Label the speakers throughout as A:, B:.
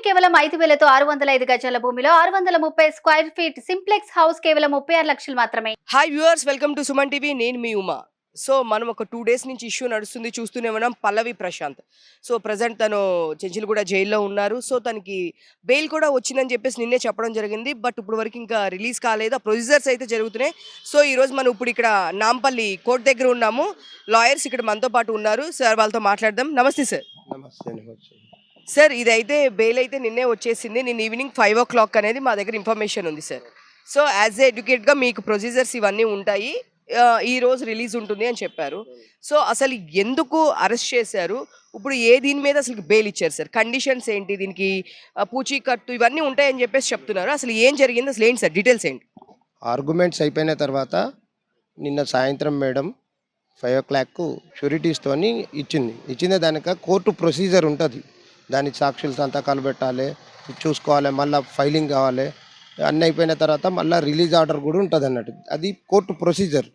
A: కేవలం 5,000తో 605 గజాల భూమిలో 630 స్క్వేర్ ఫీట్ సింప్లెక్స్ హౌస్ కేవలం 36 లక్షలు మాత్రమే.
B: Hi viewers, welcome to Suman TV. నేను మీ ఉమా. సో మనం ఒక 2 డేస్ నుంచి ఇష్యూ నడుస్తుంది, చూస్తూనే ఉన్నాం. పల్లవి ప్రశాంత్. సో ప్రజెంట్ తను చెంచులగూడ జైల్లో ఉన్నారు. సో తనకి బెయిల్ కూడా వచ్చిందని చెప్పేసి నిన్నే చెప్పడం జరిగింది. బట్ ఇప్పుడు వరకు ఇంకా రిలీజ్ కాలేదు. ఆ ప్రొసీజర్స్ అయితే జరుగుతున్నాయి. సో ఈరోజు మనం ఇప్పుడు ఇక్కడ నాంపల్లి కోర్ట్ దగ్గర ఉన్నాము. లాయర్స్ ఇక్కడ మనతో పాటు ఉన్నారు. సార్ వాళ్ళతో మాట్లాడదాం. నమస్తే సార్.
C: నమస్తే నమస్తే.
B: సార్ ఇదైతే బెయిల్ అయితే నిన్నే వచ్చేసింది. నిన్న ఈవినింగ్ 5 o'clock అనేది మా దగ్గర ఇన్ఫర్మేషన్ ఉంది సార్. సో యాజ్ ఏ ఎడ్యుకేట్గా మీకు ప్రొసీజర్స్ ఇవన్నీ ఉంటాయి. ఈ రోజు రిలీజ్ ఉంటుంది అని చెప్పారు. సో అసలు ఎందుకు అరెస్ట్ చేశారు, ఇప్పుడు దీని మీద అసలు బెయిల్ ఇచ్చారు సార్, కండిషన్స్ ఏంటి, దీనికి పూచీకత్తు ఇవన్నీ ఉంటాయని చెప్పేసి చెప్తున్నారు. అసలు ఏం జరిగింది, అసలు ఏంటి సార్, డీటెయిల్స్ ఏంటి?
C: ఆర్గ్యుమెంట్స్ అయిపోయిన తర్వాత నిన్న సాయంత్రం మేడం 5 o'clock షూరిటీస్తోని ఇచ్చింది దానిక కోర్టు ప్రొసీజర్ ఉంటుంది. దానికి సాక్షులు సంతకాలు పెట్టాలి, చూసుకోవాలి, మళ్ళీ ఫైలింగ్ కావాలి. అన్నీ అయిపోయిన తర్వాత మళ్ళీ రిలీజ్ ఆర్డర్ కూడా ఉంటుంది అన్నట్టు. అది కోర్టు ప్రొసీజర్.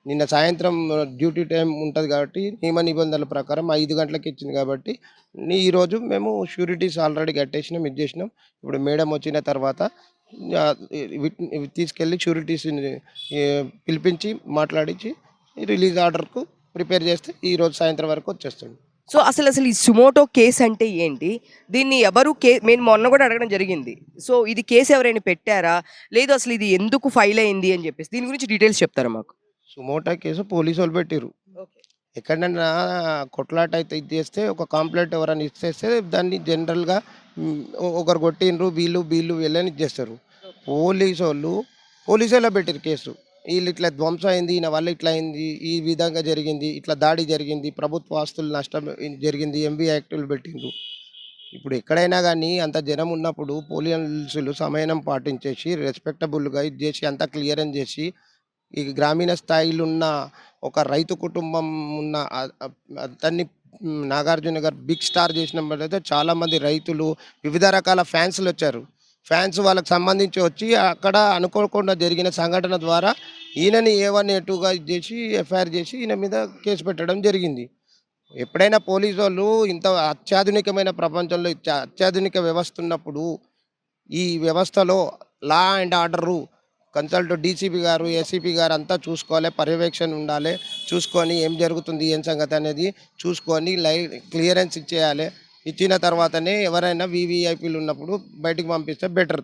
C: నిన్న సాయంత్రం డ్యూటీ టైం ఉంటుంది కాబట్టి నియమ నిబంధనల ప్రకారం 5 గంటలకు ఇచ్చింది కాబట్టి ఈరోజు మేము షూరిటీస్ ఆల్రెడీ కట్టేసినాం, చేసినాం. ఇప్పుడు మేడం వచ్చిన తర్వాత తీసుకెళ్ళి షూరిటీస్ పిలిపించి మాట్లాడించి రిలీజ్ ఆర్డర్కు ప్రిపేర్ చేస్తే ఈరోజు సాయంత్రం వరకు వచ్చేస్తుంది.
B: సో అసలు ఈ సుమోటో కేసు అంటే ఏంటి, దీన్ని ఎవరు మేము మొన్న కూడా అడగడం జరిగింది. సో ఇది కేసు ఎవరైనా పెట్టారా, లేదు అసలు ఇది ఎందుకు ఫైల్ అయింది అని చెప్పేసి దీని గురించి డీటెయిల్స్ చెప్తారా మాకు?
C: సుమోటో కేసు పోలీసు వాళ్ళు పెట్టిరు. ఎక్కడన్నా కొట్లాట అయితే ఇది చేస్తే ఒక కంప్లైంట్ ఎవరైనా ఇచ్చేస్తే దాన్ని జనరల్గా ఒకరు కొట్టిండ్రు వీళ్ళు వీళ్ళని ఇచ్చేస్తారు. పోలీసు వాళ్ళే పెట్టిరు కేసు. వీళ్ళు ఇట్లా ధ్వంసం అయింది, ఈయన వల్ల ఇట్లా అయింది, ఈ విధంగా జరిగింది, ఇట్లా దాడి జరిగింది, ప్రభుత్వ ఆస్తులు నష్టం జరిగింది, ఎంబీ యాక్టులు పెట్టిండ్రు. ఇప్పుడు ఎక్కడైనా కానీ అంత జనం ఉన్నప్పుడు పోలీసులు సమయం పాటించేసి రెస్పెక్టబుల్గా ఇది చేసి అంతా క్లియరెన్స్ చేసి ఈ గ్రామీణ స్థాయిలో ఉన్న ఒక రైతు కుటుంబం ఉన్న అతన్ని నాగార్జున గారు బిగ్ స్టార్ చేసినప్పుడైతే చాలామంది రైతులు వివిధ రకాల ఫ్యాన్స్లు వచ్చారు. ఫ్యాన్స్ వాళ్ళకి సంబంధించి వచ్చి అక్కడ అనుకోకుండా జరిగిన సంఘటన ద్వారా ఈయనని A1 A2గా చేసి ఎఫ్ఐఆర్ చేసి ఈయన మీద కేసు పెట్టడం జరిగింది. ఎప్పుడైనా పోలీసు వాళ్ళు ఇంత అత్యాధునికమైన ప్రపంచంలో అత్యాధునిక వ్యవస్థ ఉన్నప్పుడు ఈ వ్యవస్థలో law and order consult DCP గారు, ఎస్సీపీ గారు అంతా చూసుకోవాలి, పర్యవేక్షణ ఉండాలి. చూసుకొని ఏం జరుగుతుంది, ఏం సంగతి అనేది చూసుకొని క్లియరెన్స్ ఇచ్చేయాలి. ఇచ్చిన తర్వాతనే ఎవరైనా వీవీఐపీలు ఉన్నప్పుడు బయటికి పంపిస్తే బెటర్.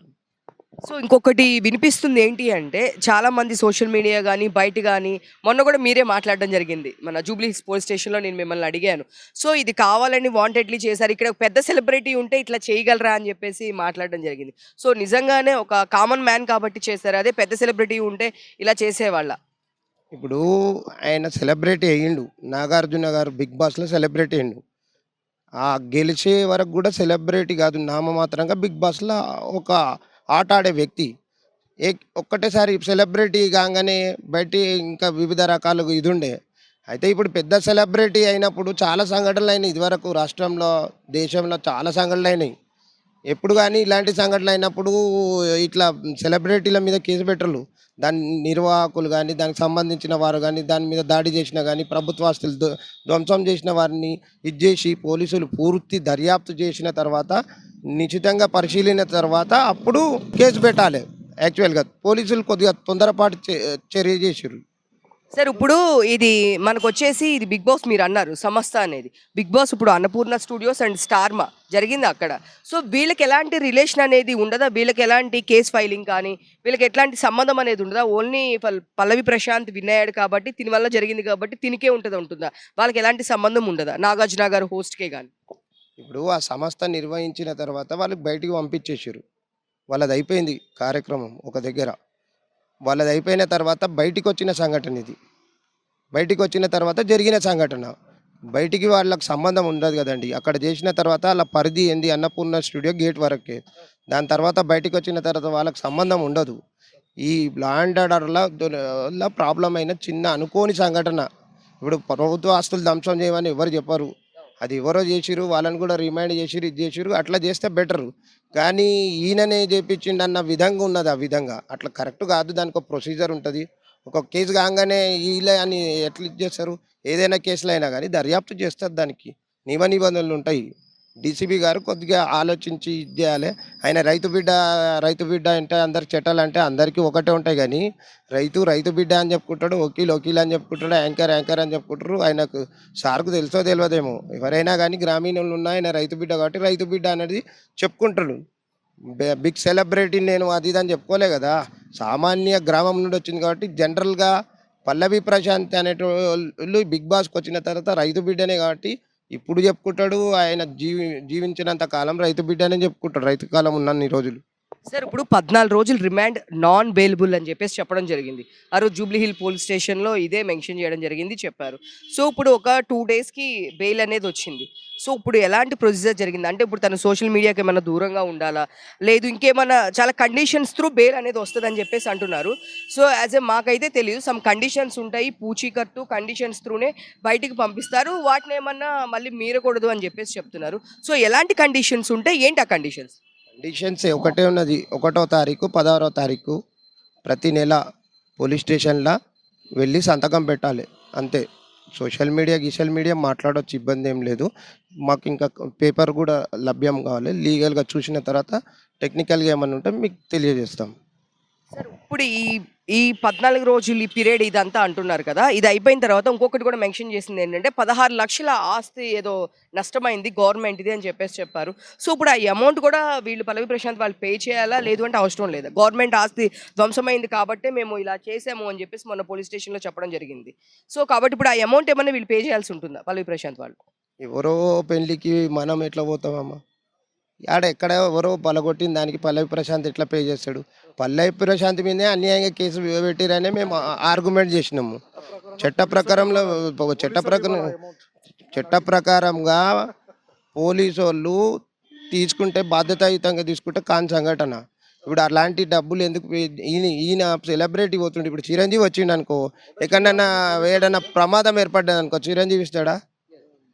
B: సో ఇంకొకటి వినిపిస్తుంది ఏంటి అంటే, చాలా మంది సోషల్ మీడియా కానీ బయట కానీ, మొన్న కూడా మీరే మాట్లాడడం జరిగింది మన జూబ్లీ పోలీస్ స్టేషన్లో, నేను మిమ్మల్ని అడిగాను. సో ఇది కావాలని వాంటెడ్లీ చేశారు, ఇక్కడ పెద్ద సెలబ్రిటీ ఉంటే ఇట్లా చేయగలరా అని చెప్పేసి మాట్లాడడం జరిగింది. సో నిజంగానే ఒక కామన్ మ్యాన్ కాబట్టి చేశారు, అదే పెద్ద సెలబ్రిటీ ఉంటే ఇలా చేసేవాళ్ళ?
C: ఇప్పుడు ఆయన సెలబ్రిటీ అయ్యిండు, నాగార్జున గారు బిగ్ బాస్లో సెలబ్రిటీ అయ్యిండు. ఆ గెలిచే వరకు కూడా సెలబ్రిటీ కాదు, నామమాత్రంగా బిగ్ బాస్లో ఒక ఆట ఆడే వ్యక్తి. ఒక్కటేసారి సెలబ్రిటీ కాగానే బయట ఇంకా వివిధ రకాలుగా ఇది ఉండే. అయితే ఇప్పుడు పెద్ద సెలబ్రిటీ అయినప్పుడు చాలా సంఘటనలు అయినాయి. ఇదివరకు రాష్ట్రంలో దేశంలో చాలా సంఘటనలు అయినాయి. ఎప్పుడు కానీ ఇలాంటి సంఘటనలు అయినప్పుడు ఇట్లా సెలబ్రిటీల మీద కేసు పెట్టరు. దాని నిర్వాహకులు కానీ, దానికి సంబంధించిన వారు కానీ, దాని మీద దాడి చేసిన కానీ, ప్రభుత్వ ఆస్తులు ధ్వంసం చేసిన వారిని ఇది చేసి పోలీసులు పూర్తి దర్యాప్తు చేసిన తర్వాత నిశ్చితంగా పరిశీలిన తర్వాత అప్పుడు కేసు పెట్టాలి. యాక్చువల్గా పోలీసులు కొద్దిగా తొందరపాటు చర్య చేసారు.
B: సార్ ఇప్పుడు ఇది మనకు వచ్చేసి ఇది బిగ్ బాస్ మీరు అన్నారు సంస్థ అనేది. బిగ్ బాస్ ఇప్పుడు అన్నపూర్ణ స్టూడియోస్ అండ్ స్టార్మా జరిగింది అక్కడ. సో వీళ్ళకి ఎలాంటి రిలేషన్ అనేది ఉండదా, వీళ్ళకి ఎలాంటి కేసు ఫైలింగ్ కానీ వీళ్ళకి ఎట్లాంటి సంబంధం అనేది ఉండదా? ఓన్లీ పల్లవి ప్రశాంత్ విన్ అయ్యాడు కాబట్టి దీని వల్ల జరిగింది కాబట్టి తినికే ఉంటుందా? వాళ్ళకి ఎలాంటి సంబంధం ఉండదా నాగార్జున గారు హోస్ట్కే కానీ?
C: ఇప్పుడు ఆ సంస్థ నిర్వహించిన తర్వాత వాళ్ళకి బయటికి పంపించేసారు. వాళ్ళది అయిపోయింది కార్యక్రమం ఒక దగ్గర. వాళ్ళది అయిపోయిన తర్వాత బయటికి వచ్చిన సంఘటన ఇది. బయటికి వచ్చిన తర్వాత జరిగిన సంఘటన. బయటికి వాళ్ళకి సంబంధం ఉండదు కదండి. అక్కడ చేసిన తర్వాత వాళ్ళ పరిధి ఏంది, అన్నపూర్ణ స్టూడియో గేట్ వరకే. దాని తర్వాత బయటికి వచ్చిన తర్వాత వాళ్ళకి సంబంధం ఉండదు. ఈ లా అండ్ ఆర్డర్లో ప్రాబ్లం అయిన చిన్న అనుకోని సంఘటన. ఇప్పుడు ప్రభుత్వ ఆస్తులు ధ్వంసం చేయమని ఎవరు చెప్పరు. అది ఎవరో చేసిరు, వాళ్ళని కూడా రిమైండ్ చేసిరు, ఇది చేసిరు, అట్లా చేస్తే బెటరు. కానీ ఈయననే చేపించిండు అన్న విధంగా ఉన్నది. ఆ విధంగా అట్లా కరెక్ట్ కాదు. దానికి ఒక ప్రొసీజర్ ఉంటుంది. ఒక కేసు కాగానే వీళ్ళే అని ఎట్లా చేస్తారు? ఏదైనా కేసులు అయినా కానీ దర్యాప్తు చేస్తారు, దానికి నియమ నిబంధనలు ఉంటాయి. డీసీపీ గారు కొద్దిగా ఆలోచించి ఇది చేయాలి. ఆయన రైతు బిడ్డ అంటే అందరికి చట్టాలంటే అందరికీ ఒకటే ఉంటాయి కానీ రైతు బిడ్డ అని చెప్పుకుంటాడు, వకీల్ అని చెప్పుకుంటాడు, యాంకర్ అని చెప్పుకుంటారు. ఆయనకు సార్కు తెలుసో తెలియదేమో, ఎవరైనా కానీ గ్రామీణులు ఉన్న ఆయన రైతు బిడ్డ కాబట్టి రైతు బిడ్డ అనేది చెప్పుకుంటాడు. బిగ్ సెలబ్రిటీ నేను అది ఇది అని చెప్పుకోలే కదా, సామాన్య గ్రామం నుండి వచ్చింది కాబట్టి జనరల్గా పల్లవి ప్రశాంత్ అనేటోళ్ళు బిగ్ బాస్కి వచ్చిన తర్వాత రైతు బిడ్డనే కాబట్టి ఇప్పుడు చెప్పుకుంటాడు. ఆయన జీవించినంత కాలం రైతు బిడ్డనే చెప్పుకుంటాడు, రైతు కాలం ఉన్నన్ని రోజులు.
B: సార్ ఇప్పుడు 14 రోజులు రిమాండ్ నాన్ బెయిలబుల్ అని చెప్పేసి చెప్పడం జరిగింది. ఆ రోజు జూబ్లీ హిల్ పోలీస్ స్టేషన్లో ఇదే మెన్షన్ చేయడం జరిగింది, చెప్పారు. సో ఇప్పుడు ఒక 2 డేస్కి బెయిల్ అనేది వచ్చింది. సో ఇప్పుడు ఎలాంటి ప్రొసీజర్ జరిగింది అంటే ఇప్పుడు తను సోషల్ మీడియాకి ఏమైనా దూరంగా ఉండాలా, లేదు ఇంకేమైనా చాలా కండిషన్స్ త్రూ బెయిల్ అనేది వస్తుందని చెప్పేసి అంటున్నారు. సో యాజ్ ఏ మాకైతే తెలియదు, సమ్ కండిషన్స్ ఉంటాయి, పూచీకత్తు కండిషన్స్ త్రూనే బయటికి పంపిస్తారు, వాటిని ఏమన్నా మళ్ళీ మీరకూడదు అని చెప్పేసి చెప్తున్నారు. సో ఎలాంటి కండిషన్స్ ఉంటాయి, ఏంటి ఆ కండిషన్స్?
C: కండిషన్స్ ఒకటే ఉన్నది. 1వ తారీఖు 16వ తారీఖు ప్రతి నెల పోలీస్ స్టేషన్లో వెళ్ళి సంతకం పెట్టాలి, అంతే. సోషల్ మీడియా మాట్లాడవచ్చు, ఇబ్బంది ఏం లేదు. మాకు ఇంకా పేపర్ కూడా లభ్యం కావాలి. లీగల్గా చూసిన తర్వాత టెక్నికల్గా ఏమైనా ఉంటే మీకు తెలియజేస్తాం.
B: సార్ ఇప్పుడు ఈ 14 రోజులు ఈ పీరియడ్ ఇదంతా అంటున్నారు కదా, ఇది అయిపోయిన తర్వాత ఇంకొకటి కూడా మెన్షన్ చేసింది ఏంటంటే 16 లక్షల ఆస్తి ఏదో నష్టమైంది గవర్నమెంట్ ఇది అని చెప్పేసి చెప్పారు. సో ఇప్పుడు ఆ అమౌంట్ కూడా వీళ్ళు పల్లవి ప్రశాంత్ వాళ్ళు పే చేయాలా, లేదు అంటే అవసరం లేదా? గవర్నమెంట్ ఆస్తి ధ్వంసమైంది కాబట్టి మేము ఇలా చేసాము అని చెప్పేసి మొన్న పోలీస్ స్టేషన్లో చెప్పడం జరిగింది. సో కాబట్టి ఇప్పుడు ఆ అమౌంట్ ఏమన్నా వీళ్ళు పే చేయాల్సి ఉంటుందా పల్లవి ప్రశాంత్ వాళ్ళు?
C: ఎవరో పెళ్ళికి మనం ఎట్లా పోతామమ్మా? ఎక్కడ ఎవరో పలగొట్టిన దానికి పల్లవి ప్రశాంత్ ఎట్లా పే చేస్తాడు? పల్లవి ప్రశాంత్ మీదే అన్యాయంగా కేసు పెట్టిరనే మేము ఆర్గ్యుమెంట్ చేసినాము. చట్ట ప్రకారంగా పోలీసు వాళ్ళు తీసుకుంటే బాధ్యతాయుతంగా తీసుకుంటే కాని సంఘటన. ఇప్పుడు అలాంటి డబ్బులు ఎందుకు ఈయన సెలబ్రిటీ పోతుండే. ఇప్పుడు చిరంజీవి వచ్చిండు అనుకో, ఎక్కడన్నా ఏడన్నా ప్రమాదం ఏర్పడ్డది అనుకో, చిరంజీవి ఇస్తాడా?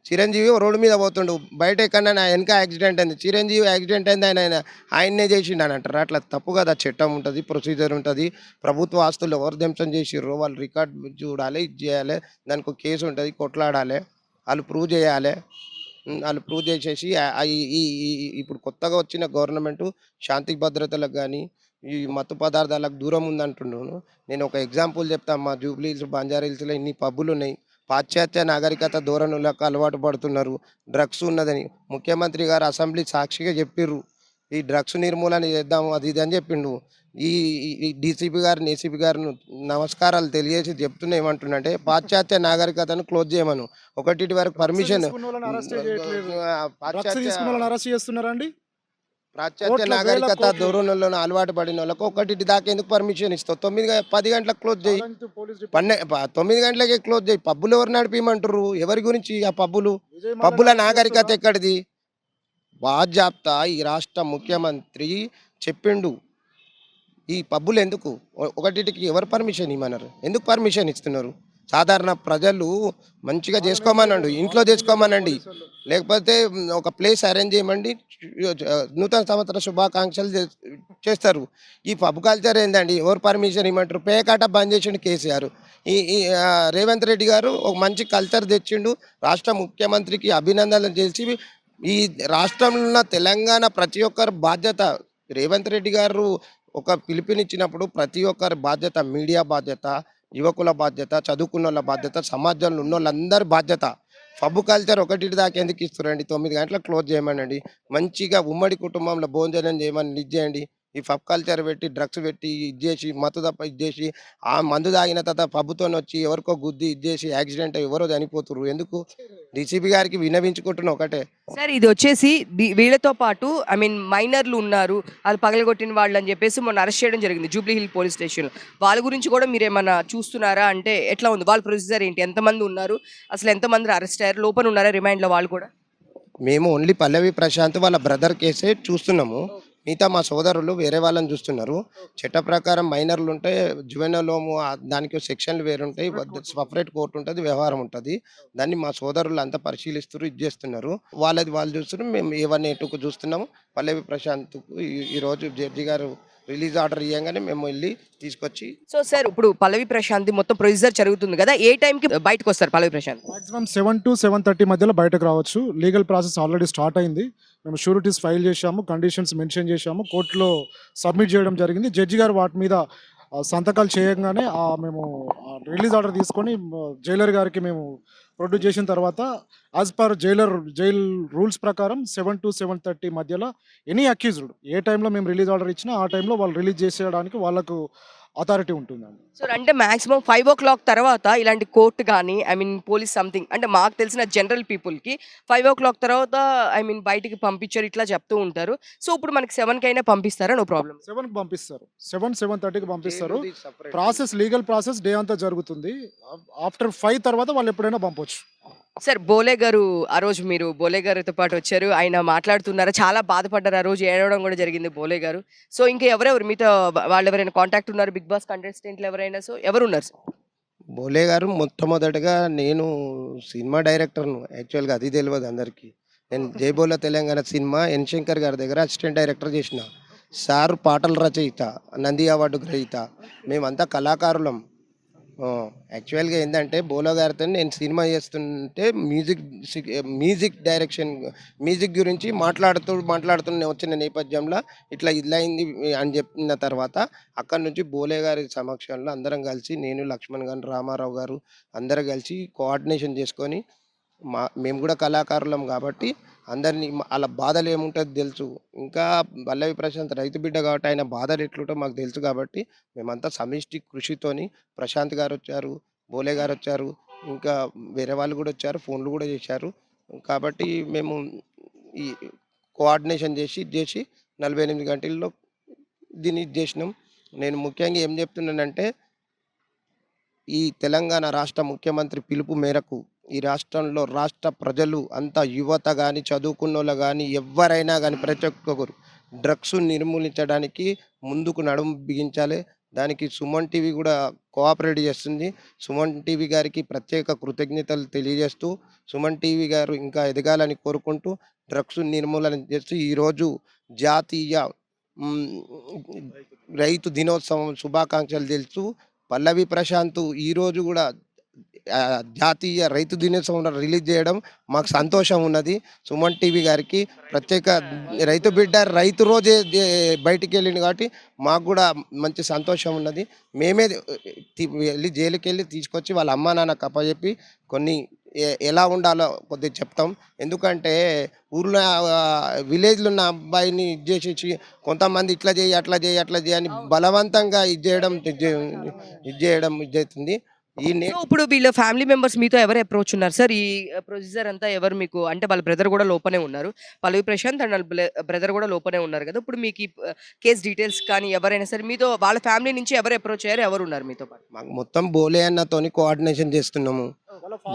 C: చిరంజీవి రోడ్డు మీద పోతుండు, బయట ఎక్కడన్నా వెనక యాక్సిడెంట్ అయింది, చిరంజీవి యాక్సిడెంట్ అయింది ఆయన్నే చేసిండు అని అంటారు. అట్లా తప్పు కదా. చట్టం ఉంటుంది, ప్రొసీజర్ ఉంటుంది. ప్రభుత్వ ఆస్తులు ఎవరు ధ్వంసం చేసిర్రో వాళ్ళు రికార్డ్ చూడాలి, ఇది చేయాలి, దానికి ఒక కేసు ఉంటుంది, కొట్లాడాలి, వాళ్ళు ప్రూవ్ చేయాలి. వాళ్ళు ప్రూవ్ చేసేసి ఇప్పుడు కొత్తగా వచ్చిన గవర్నమెంట్ శాంతి భద్రతలకు కానీ ఈ మత్తు పదార్థాలకు దూరం ఉందంటున్నాను. నేను ఒక ఎగ్జాంపుల్ చెప్తాను. మా జూబ్లీ హిల్స్, బంజారా హిల్స్లో ఇన్ని పబ్బులు ఉన్నాయి. పాశ్చాత్య నాగరికత ధోరణులకు అలవాటు పడుతున్నారు. డ్రగ్స్ ఉన్నదని ముఖ్యమంత్రి గారు అసెంబ్లీ సాక్షిగా చెప్పిర్రు. ఈ డ్రగ్స్ నిర్మూలన చేద్దాము అది ఇది అని చెప్పిండు. ఈ డీసీపీ గారిని, ఏసీపీ గారిని నమస్కారాలు తెలియజేసి చెప్తున్నా ఏమంటున్నంటే పాశ్చాత్య నాగరికతను క్లోజ్ చేయమను. ఒకటి వరకు పర్మిషన్ పాశ్చాత్య నాగరికత ధోరణులను అలవాటు పడిన వాళ్ళకు 1 దాకా ఎందుకు పర్మిషన్ ఇస్తావు? 10 గంటలకు క్లోజ్ చేయి, 9 గంటలకే క్లోజ్ చేయి. పబ్బులు ఎవరు నడిపిమంటారు? ఎవరి గురించి ఆ పబ్బుల నాగరికత ఎక్కడిది? బాజాప్తా ఈ రాష్ట్ర ముఖ్యమంత్రి చెప్పిండు. ఈ పబ్బులు ఎందుకు 1కి ఎవరు పర్మిషన్ ఇవ్వమన్నారు? ఎందుకు పర్మిషన్ ఇస్తున్నారు? సాధారణ ప్రజలు మంచిగా చేసుకోమనండి, ఇంట్లో చేసుకోమనండి, లేకపోతే ఒక ప్లేస్ అరేంజ్ చేయమండి, నూతన సంవత్సర శుభాకాంక్షలు చేస్తారు. ఈ పబ్ కల్చర్ ఏందండి? ఎవరు పర్మిషన్ ఇవ్వమంటారు? పేకాట బంద్ చేసిండు కేసీఆర్. ఈ రేవంత్ రెడ్డి గారు ఒక మంచి కల్చర్ తెచ్చిండు. రాష్ట్ర ముఖ్యమంత్రికి అభినందనలు చేసి ఈ రాష్ట్రంలో ఉన్న తెలంగాణ ప్రతి ఒక్కరి బాధ్యత. రేవంత్ రెడ్డి గారు ఒక పిలుపునిచ్చినప్పుడు ప్రతి ఒక్కరి బాధ్యత, మీడియా బాధ్యత, యువకుల బాధ్యత, చదువుకున్న వాళ్ళ బాధ్యత, సమాజంలో ఉన్న వాళ్ళందరి బాధ్యత. పబ్ కల్చర్ 1 దాకా ఎందుకు ఇస్తారండి? 9 గంటలకు క్లోజ్ చేయమనండి. మంచిగా ఉమ్మడి కుటుంబంలో భోజనం చేయమని ఇది చేయండి. ఈ పబ్ కల్చర్ పెట్టి డ్రగ్స్ పెట్టి ఇది చేసి మత్తు తప్ప ఇది చేసి ఆ మందు తాగిన తర్వాత పబ్బుతో వచ్చి ఎవరికో గుద్ది ఇది చేసి యాక్సిడెంట్ ఎవరో చనిపోతున్నారు. ఎందుకు? డీసీపీ గారికి విన్నవించుకుంటున్నా ఒకటే.
B: సార్ ఇది వచ్చేసి వీళ్ళతో పాటు ఐ మీన్ మైనర్లు ఉన్నారు, వాళ్ళు పగలగొట్టిన వాళ్ళు అని చెప్పేసి మొన్న అరెస్ట్ చేయడం జరిగింది జూబ్లీ హిల్ పోలీస్ స్టేషన్లో. వాళ్ళ గురించి కూడా మీరు ఏమన్నా చూస్తున్నారా? అంటే ఎట్లా ఉంది వాళ్ళ ప్రొసీజర్ ఏంటి? ఎంతమంది ఉన్నారు, అసలు ఎంతమంది అరెస్ట్ అయ్యారు, లోపల ఉన్నారా రిమాండ్లో వాళ్ళు కూడా?
C: మేము ఓన్లీ పల్లవి ప్రశాంత్ వాళ్ళ బ్రదర్ కేసే చూస్తున్నాము. మిగతా మా సోదరులు వేరే వాళ్ళని చూస్తున్నారు. చట్ట ప్రకారం మైనర్లు ఉంటే జువెనలోము దానికి సెక్షన్లు వేరుంటాయి, సపరేట్ కోర్టు ఉంటుంది, వ్యవహారం ఉంటుంది. దాన్ని మా సోదరులు అంతా పరిశీలిస్తారు, ఇది చేస్తున్నారు. వాళ్ళది వాళ్ళు చూస్తున్నారు, మేము A1 A2కు చూస్తున్నాము. పల్లవి ప్రశాంత్కు ఈరోజు జడ్జి గారు రిలీజ్ ఆర్డర్ ఇవ్వగానే మేము వెళ్ళి తీసుకొచ్చి
B: సో సార్ ఇప్పుడు పల్లవి ప్రశాంత్ మొత్తం ప్రొసీజర్ జరుగుతుంది కదా, ఏ టైంకి బయటకు వస్తారు పల్లవి ప్రశాంత్?
D: మాక్సిమం 7 to 7:30 మధ్యలో బయటకు రావచ్చు. లీగల్ ప్రాసెస్ ఆల్రెడీ స్టార్ట్ అయింది. మేము షూరిటీస్ ఫైల్ చేశాము, కండిషన్స్ మెన్షన్ చేశాము, కోర్టులో సబ్మిట్ చేయడం జరిగింది. జడ్జి గారు వాటి మీద సంతకాలు చేయగానే మేము రిలీజ్ ఆర్డర్ తీసుకొని జైలర్ గారికి మేము ప్రొడ్యూస్ చేసిన తర్వాత యాజ్ పర్ జైల్ రూల్స్ ప్రకారం 7 to 7:30 మధ్యలో ఎనీ అక్యూజ్డ్ ఏ టైంలో మేము రిలీజ్ ఆర్డర్ ఇచ్చినా ఆ టైంలో వాళ్ళు రిలీజ్ చేసేయడానికి వాళ్ళకు అథారిటీ ఉంటుందండి.
B: సో అంటే మాక్సిమం 5 o'clock తర్వాత ఇలాంటి కోర్టు కానీ పోలీస్ సంథింగ్ అంటే మాకు తెలిసిన జనరల్ పీపుల్కి 5 o'clock తర్వాత బయటికి పంపించారు ఇట్లా చెప్తూ ఉంటారు. సో ఇప్పుడు మనకి 7 కైనా పంపిస్తారా? No problem.
D: 7కి పంపిస్తారు. 7:30కి పంపిస్తారు.
C: జైలుది separate.
D: Process legal process day అంతా జరుగుతుంది. ఆఫ్టర్ 5 తర్వాత వాళ్ళు ఎప్పుడైనా పంపొచ్చు.
B: సార్ బోలే గారు ఆ రోజు మీరు బోలే గారితో పాటు వచ్చారు, ఆయన మాట్లాడుతున్నారు, చాలా బాధపడ్డారు, ఆ రోజు ఏడవడం కూడా జరిగింది బోలే గారు. సో ఇంకా ఎవరెవరు మీతో వాళ్ళు ఎవరైనా కాంటాక్ట్ ఉన్నారు? బిగ్ బాస్ కంటెస్టెంట్లు ఎవరైనా? సో ఎవరు ఉన్నారు సార్?
C: బోలే గారు మొట్టమొదటిగా నేను సినిమా డైరెక్టర్ను, యాక్చువల్గా అది తెలియదు అందరికీ. నేను జైబోల తెలంగాణ సినిమా ఎన్ శంకర్ గారి దగ్గర అసిస్టెంట్ డైరెక్టర్ చేసిన. సార్ పాటల రచయిత, నంది అవార్డు గ్రహీత, మేమంతా కళాకారులం. యాక్చువల్గా ఏంటంటే బోలో గారితో నేను సినిమా చేస్తుంటే మ్యూజిక్ డైరెక్షన్, మ్యూజిక్ గురించి మాట్లాడుతూ వచ్చిన నేపథ్యంలో ఇట్లా అయింది అని చెప్పిన తర్వాత అక్కడి నుంచి బోలే గారి సమక్షంలో అందరం కలిసి, నేను లక్ష్మణ్ గారు, రామారావు గారు అందరం కలిసి కోఆర్డినేషన్ చేసుకొని మేము కూడా కళాకారులం కాబట్టి అందరినీ వాళ్ళ బాధలు ఏముంటుందో తెలుసు. ఇంకా పల్లవి ప్రశాంత్ రైతు బిడ్డ కాబట్టి ఆయన బాధలు ఎట్లుంటో మాకు తెలుసు కాబట్టి మేమంతా సమిష్టి కృషితోని, ప్రశాంత్ గారు వచ్చారు, బోలే గారు వచ్చారు, ఇంకా వేరే వాళ్ళు కూడా వచ్చారు, ఫోన్లు కూడా చేశారు. కాబట్టి మేము ఈ కోఆర్డినేషన్ చేసి 48 గంటల్లో దీన్ని చేసినాం. నేను ముఖ్యంగా ఏం చెప్తున్నానంటే ఈ తెలంగాణ రాష్ట్ర ముఖ్యమంత్రి పిలుపు మేరకు ఈ రాష్ట్రంలో రాష్ట్ర ప్రజలు అంతా యువత కానీ, చదువుకున్నోళ్ళు కానీ, ఎవరైనా కానీ ప్రతి ఒక్కరు డ్రగ్స్ నిర్మూలించడానికి ముందుకు నడుము బిగించాలి. దానికి సుమన్ టీవీ కూడా కోఆపరేట్ చేస్తుంది. సుమన్ టీవీ గారికి ప్రత్యేక కృతజ్ఞతలు తెలియజేస్తూ, సుమన్ టీవీ గారు ఇంకా ఎదగాలని కోరుకుంటూ, డ్రగ్స్ నిర్మూలన చేస్తూ ఈరోజు జాతీయ రైతు దినోత్సవం శుభాకాంక్షలు తెలుస్తూ పల్లవి ప్రశాంత్ ఈరోజు కూడా జాతీయ రైతు దినోత్సవం రిలీజ్ చేయడం మాకు సంతోషం ఉన్నది. సుమన్ టీవీ గారికి ప్రత్యేక రైతు బిడ్డ రైతు రోజే బయటికి వెళ్ళింది కాబట్టి మాకు కూడా మంచి సంతోషం ఉన్నది. మేమే వెళ్ళి జైలుకి వెళ్ళి తీసుకొచ్చి వాళ్ళ అమ్మ నాన్నకు అప్పచెప్పి కొన్ని ఎలా ఉండాలో కొద్దిగా చెప్తాం. ఎందుకంటే ఊర్లో విలేజ్లో ఉన్న అబ్బాయిని ఇది చేసి కొంతమంది ఇట్లా చేయి అట్లా చేయి అని బలవంతంగా ఇది అవుతుంది.
B: ఇప్పుడు వీళ్ళ ఫ్యామిలీ మెంబర్స్ మీతో ఎవరు అప్రోచ్ ఉన్నారు సార్? ఈ ప్రొసీజర్ అంతా ఎవరు మీకు అంటే వాళ్ళ బ్రదర్ కూడా లోపలే ఉన్నారు, పల్లవి ప్రశాంత్ అండ్ వాళ్ళ బ్రదర్ కూడా లోపలే ఉన్నారు కదా. ఇప్పుడు మీకు ఈ కేస్ డీటెయిల్స్ కానీ ఎవరైనా సరే మీతో వాళ్ళ ఫ్యామిలీ నుంచి ఎవరు అప్రోచ్ అయ్యారు, ఎవరు ఉన్నారు మీతో పాటు?
C: మాకు మొత్తం బోలే అన్నతోని కోఆర్డినేషన్ చేస్తున్నాము.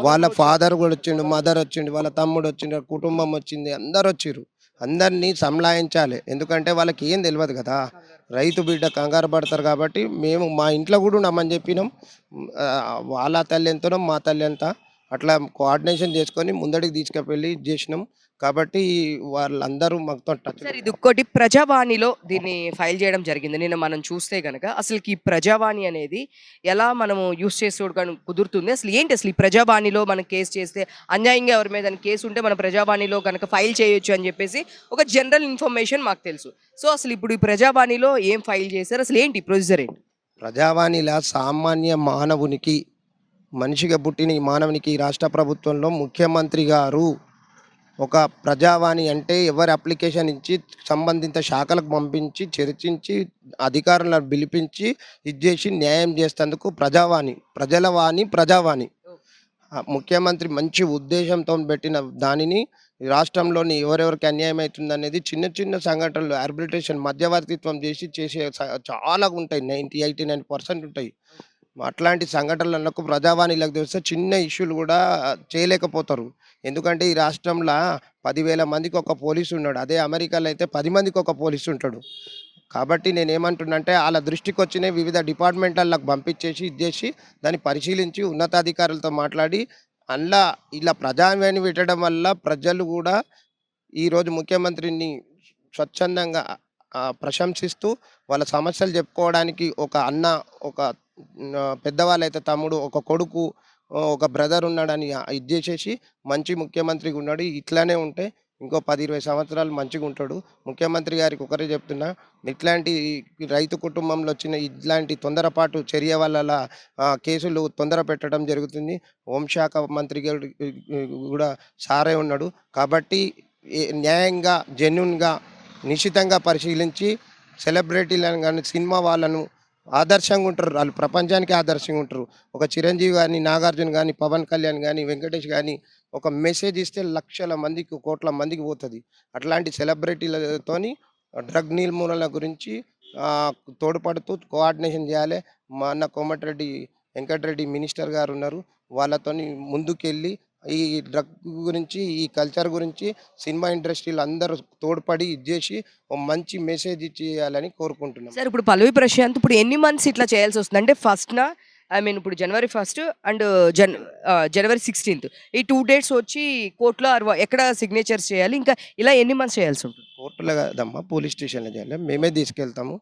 C: వాళ్ళ ఫాదర్ కూడా వచ్చిండు, మదర్ వచ్చిండు, వాళ్ళ తమ్ముడు వచ్చిండు, కుటుంబం వచ్చింది, అందరు వచ్చిర్రు. అందరినీ సంలాయించాలి, ఎందుకంటే వాళ్ళకి ఏం తెలియదు కదా, రైతు బిడ్డ కంగారు పడతారు కాబట్టి మేము మా ఇంట్లో కూడా ఉన్నామని చెప్పినాం. వాళ్ళ తల్లి ఎంతనో మా తల్లి ఎంత అట్లా కోఆర్డినేషన్ చేసుకొని ముందడికి తీసుకెళ్ళి చేసినాం. కాబట్టి వాళ్ళందరూ మాతో టచ్.
B: సార్ ఇది ఒక్కటి ప్రజావాణిలో దీన్ని ఫైల్ చేయడం జరిగింది. నేను మనం చూస్తే కనుక అసలు ఈ ప్రజావాణి అనేది ఎలా మనము యూస్ చేసుకోవడానికి కుదురుతుంది, అసలు ఏంటి అసలు ఈ ప్రజావాణిలో మనం కేసు చేస్తే అన్యాయంగా ఎవరి మీద కేసు ఉంటే మన ప్రజావాణిలో కనుక ఫైల్ చేయొచ్చు అని చెప్పేసి ఒక జనరల్ ఇన్ఫర్మేషన్ మాకు తెలుసు. సో అసలు ఇప్పుడు ఈ ప్రజావాణిలో ఏం ఫైల్ చేశారు, అసలు ఏంటి ప్రొసీజర్ ఏంటి?
C: ప్రజావాణిలో సామాన్య మానవునికి, మనిషిగా పుట్టిన ఈ మానవునికి రాష్ట్ర ప్రభుత్వంలో ముఖ్యమంత్రి గారు ఒక ప్రజావాణి అంటే ఎవరి అప్లికేషన్ ఇచ్చి సంబంధిత శాఖలకు పంపించి చర్చించి అధికారులను పిలిపించి ఇది చేసి న్యాయం చేసేందుకు ప్రజావాణి ముఖ్యమంత్రి మంచి ఉద్దేశంతో పెట్టిన దానిని రాష్ట్రంలోని ఎవరెవరికి అన్యాయం అవుతుంది అనేది చిన్న చిన్న సంఘటనలు ఆర్బిట్రేషన్ మధ్యవర్తిత్వం చేసే చాలా ఉంటాయి. 89% ఉంటాయి. అట్లాంటి సంఘటనలకు ప్రజావాణిలకు తెలిస్తే చిన్న ఇష్యూలు కూడా చేయలేకపోతారు. ఎందుకంటే ఈ రాష్ట్రంలో 10,000 మందికి ఒక పోలీసు ఉన్నాడు, అదే అమెరికాలో అయితే 10 మందికి ఒక పోలీసు ఉంటాడు. కాబట్టి నేనేమంటున్నంటే వాళ్ళ దృష్టికి వచ్చిన వివిధ డిపార్ట్మెంట్లకు పంపించేసి ఇది చేసి దాన్ని పరిశీలించి ఉన్నతాధికారులతో మాట్లాడి ఇలా ప్రజావాణి పెట్టడం వల్ల ప్రజలు కూడా ఈరోజు ముఖ్యమంత్రిని స్వచ్ఛందంగా ప్రశంసిస్తూ వాళ్ళ సమస్యలు చెప్పుకోవడానికి ఒక అన్న, ఒక పెద్దవాళ్ళైతే తమ్ముడు, ఒక కొడుకు, ఒక బ్రదర్ ఉన్నాడని ఇది చేసేసి మంచి ముఖ్యమంత్రిగా ఉన్నాడు. ఇట్లానే ఉంటే ఇంకో 10, 20 సంవత్సరాలు మంచిగా ఉంటాడు. ముఖ్యమంత్రి గారికి ఒకరే చెప్తున్నా, ఇట్లాంటి రైతు కుటుంబంలో వచ్చిన ఇట్లాంటి తొందరపాటు చర్య వల్ల కేసులు తొందర పెట్టడం జరుగుతుంది. హోంశాఖ మంత్రి గారు కూడా సారే ఉన్నాడు. కాబట్టి న్యాయంగా, జెన్యూన్గా, నిశితంగా పరిశీలించి సెలబ్రిటీలను కానీ, సినిమా వాళ్ళను ఆదర్శంగా ఉంటారు. వాళ్ళు ప్రపంచానికి ఆదర్శంగా ఉంటారు. ఒక చిరంజీవి కానీ, నాగార్జున కానీ, పవన్ కళ్యాణ్ కానీ, వెంకటేష్ కానీ ఒక మెసేజ్ ఇస్తే లక్షల మందికి, కోట్ల మందికి పోతుంది. అట్లాంటి సెలబ్రిటీలతోని డ్రగ్ నిర్మూలన గురించి తోడ్పడుతూ కోఆర్డినేషన్ చేయాలి. మా అన్న కోమటిరెడ్డి వెంకటరెడ్డి మినిస్టర్ గారు ఉన్నారు. వాళ్ళతోని ముందుకెళ్ళి ఈ డ్రగ్ గురించి, ఈ కల్చర్ గురించి సినిమా ఇండస్ట్రీలో అందరూ తోడ్పడి ఇది చేసి ఒక మంచి మెసేజ్ ఇచ్చేయాలని కోరుకుంటున్నాం.
B: సార్ ఇప్పుడు పల్లవి ప్రశాంత్ ఇప్పుడు ఎన్ని మంత్స్ ఇట్లా చేయాల్సి వస్తుంది? అంటే ఫస్ట్‌నా ఇప్పుడు జనవరి 1 అండ్ జనవరి 16 ఈ 2 డేట్స్ వచ్చి కోర్టులో ఎక్కడ సిగ్నేచర్స్ చేయాలి? ఇంకా ఇలా ఎన్ని మంత్స్ చేయాల్సి ఉంటుంది?
C: కోర్టులో కాదమ్మా, పోలీస్ స్టేషన్లో చేయాలి. మేమే తీసుకెళ్తాము.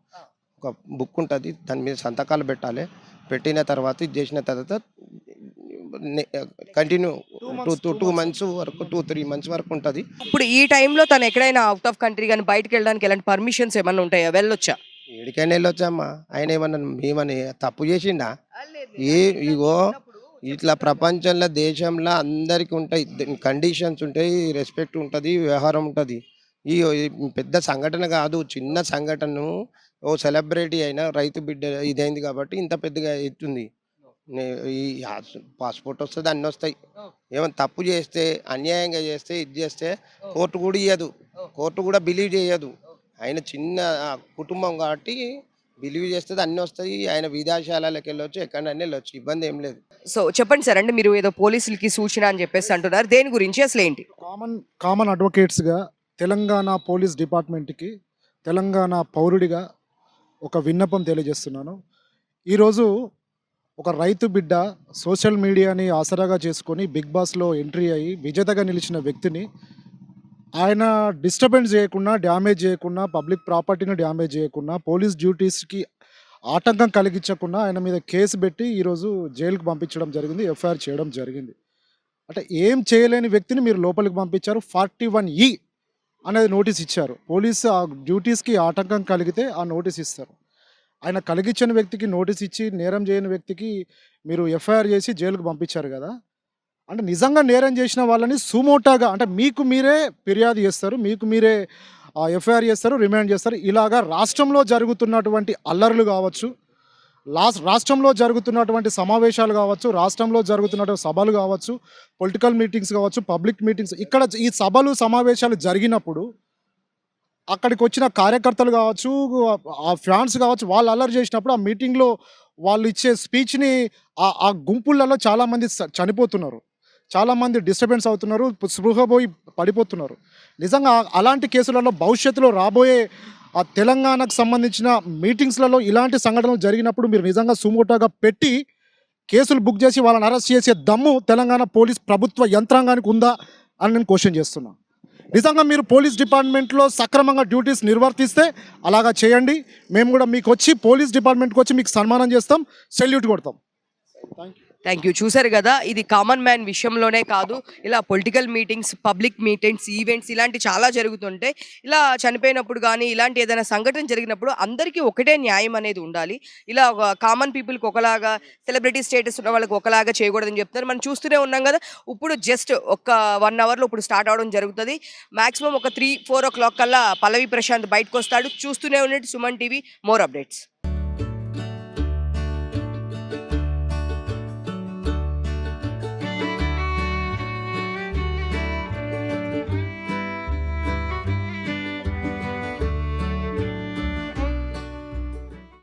C: ఒక బుక్ ఉంటుంది, దాని మీద సంతకాలు పెట్టాలి. పెట్టిన తర్వాత ఇది చేసిన తర్వాత కంటిన్యూ 2 మంత్స్ వరకు, 2-3 మంత్స్ వరకు ఉంటుంది.
B: ఇప్పుడు ఈ టైంలో తను ఎక్కడైనా అవుట్ ఆఫ్ కంట్రీ కానీ బయటకు వెళ్ళడానికి ఎలాంటి పర్మిషన్స్ ఏమన్నా ఉంటాయా? వెళ్ళొచ్చా?
C: ఏడికైనా వెళ్ళొచ్చమ్మా. ఆయన ఏమన్నా మేమని తప్పు చేసిండా? ఇగో ఇట్లా ప్రపంచంలో, దేశంలో అందరికీ ఉంటాయి కండిషన్స్, ఉంటాయి, రెస్పెక్ట్ ఉంటుంది, వ్యవహారం ఉంటుంది. ఈ పెద్ద సంఘటన కాదు, చిన్న సంఘటన. ఓ సెలబ్రిటీ అయినా రైతు బిడ్డ ఇదైంది కాబట్టి ఇంత పెద్దగా అవుతుంది. ఈ పాస్పోర్ట్ వస్తుంది, అన్నీ వస్తాయి. ఏమైనా తప్పు చేస్తే, అన్యాయంగా చేస్తే, ఇది చేస్తే కోర్టు కూడా ఇవ్వదు. కోర్టు కూడా బిలీవ్ చేయదు. ఆయన చిన్న కుటుంబం కాబట్టి బిలీవ్ చేస్తుంది, అన్నీ వస్తాయి. ఆయన విదేశాలకు వెళ్ళొచ్చు, ఎక్కడైనా వెళ్ళొచ్చు, ఇబ్బంది ఏం లేదు.
B: సో చెప్పండి సార్, అంటే మీరు ఏదో పోలీసులకి సూచన అని చెప్పేసి అంటున్నారు, దేని గురించి అసలు ఏంటి?
D: కామన్ అడ్వకేట్స్గా తెలంగాణ పోలీస్ డిపార్ట్మెంట్కి, తెలంగాణ పౌరుడిగా ఒక విన్నపం తెలియజేస్తున్నాను. ఈరోజు ఒక రైతు బిడ్డ సోషల్ మీడియాని ఆసరాగా చేసుకొని బిగ్ బాస్లో ఎంట్రీ అయ్యి విజేతగా నిలిచిన వ్యక్తిని ఆయన డిస్టర్బెన్స్ చేయకుండా, డ్యామేజ్ చేయకుండా, పబ్లిక్ ప్రాపర్టీని డ్యామేజ్ చేయకుండా, పోలీస్ డ్యూటీస్కి ఆటంకం కలిగించకుండా ఆయన మీద కేసు పెట్టి ఈరోజు జైలుకి పంపించడం జరిగింది, ఎఫ్ఐఆర్ చేయడం జరిగింది. అంటే ఏం చేయలేని వ్యక్తిని మీరు లోపలికి పంపించారు. 41E అనేది నోటీస్ ఇచ్చారు. పోలీసు ఆ డ్యూటీస్కి ఆటంకం కలిగితే ఆ నోటీస్ ఇస్తారు. ఆయన కలిగించిన వ్యక్తికి నోటీస్ ఇచ్చి, నేరం చేయని వ్యక్తికి మీరు ఎఫ్ఐఆర్ చేసి జైలుకు పంపించారు కదా. అంటే నిజంగా నేరం చేసిన వాళ్ళని సుమోటాగా, అంటే మీకు మీరే ఫిర్యాదు చేస్తారు, మీకు మీరే ఎఫ్ఐఆర్ చేస్తారు, రిమాండ్ చేస్తారు. ఇలాగా రాష్ట్రంలో జరుగుతున్నటువంటి అల్లర్లు కావచ్చు, రాష్ట్రంలో జరుగుతున్నటువంటి సమావేశాలు కావచ్చు, రాష్ట్రంలో జరుగుతున్నటువంటి సభలు కావచ్చు, పొలిటికల్ మీటింగ్స్ కావచ్చు, పబ్లిక్ మీటింగ్స్, ఇక్కడ ఈ సభలు సమావేశాలు జరిగినప్పుడు అక్కడికి వచ్చిన కార్యకర్తలు కావచ్చు, ఆ ఫ్యాన్స్ కావచ్చు, వాళ్ళు అల్లరి చేసినప్పుడు ఆ మీటింగ్లో వాళ్ళు ఇచ్చే స్పీచ్ని ఆ గుంపులలో చాలామంది చనిపోతున్నారు, చాలామంది డిస్టర్బెన్స్ అవుతున్నారు, స్పృహ పోయి పడిపోతున్నారు. నిజంగా అలాంటి కేసులలో భవిష్యత్తులో రాబోయే ఆ తెలంగాణకు సంబంధించిన మీటింగ్స్లలో ఇలాంటి సంఘటనలు జరిగినప్పుడు మీరు నిజంగా సుమోటోగా పెట్టి కేసులు బుక్ చేసి వాళ్ళని అరెస్ట్ చేసే దమ్ము తెలంగాణ పోలీస్ ప్రభుత్వ యంత్రాంగానికి ఉందా అని నేను క్వశ్చన్ చేస్తున్నాను. నిజంగా మీరు పోలీస్ డిపార్ట్మెంట్లో సక్రమంగా డ్యూటీస్ నిర్వర్తిస్తే అలాగా చేయండి. మేము కూడా మీకు వచ్చి పోలీస్ డిపార్ట్మెంట్కి వచ్చి మీకు సన్మానం చేస్తాం, సెల్యూట్ కొడతాం.
B: Thank you. చూసారు కదా, ఇది కామన్ మ్యాన్ విషయంలోనే కాదు, ఇలా political meetings, public meetings, events ఇలాంటి చాలా జరుగుతుంటాయి. ఇలా చనిపోయినప్పుడు కానీ ఇలాంటి ఏదైనా సంఘటన జరిగినప్పుడు అందరికీ ఒకటే న్యాయం అనేది ఉండాలి. ఇలా కామన్ పీపుల్కి ఒకలాగా, సెలబ్రిటీ స్టేటస్ ఉన్న వాళ్ళకి ఒకలాగా చేయకూడదని చెప్తారు. మనం చూస్తూనే ఉన్నాం కదా. ఇప్పుడు జస్ట్ ఒక 1 అవర్లో ఇప్పుడు స్టార్ట్ అవడం జరుగుతుంది. మాక్సిమం ఒక 3-4 o'clock కల్లా పల్లవి ప్రశాంత్ బయటకు వస్తాడు. చూస్తూనే ఉండండి సుమన్ టీవీ. More updates.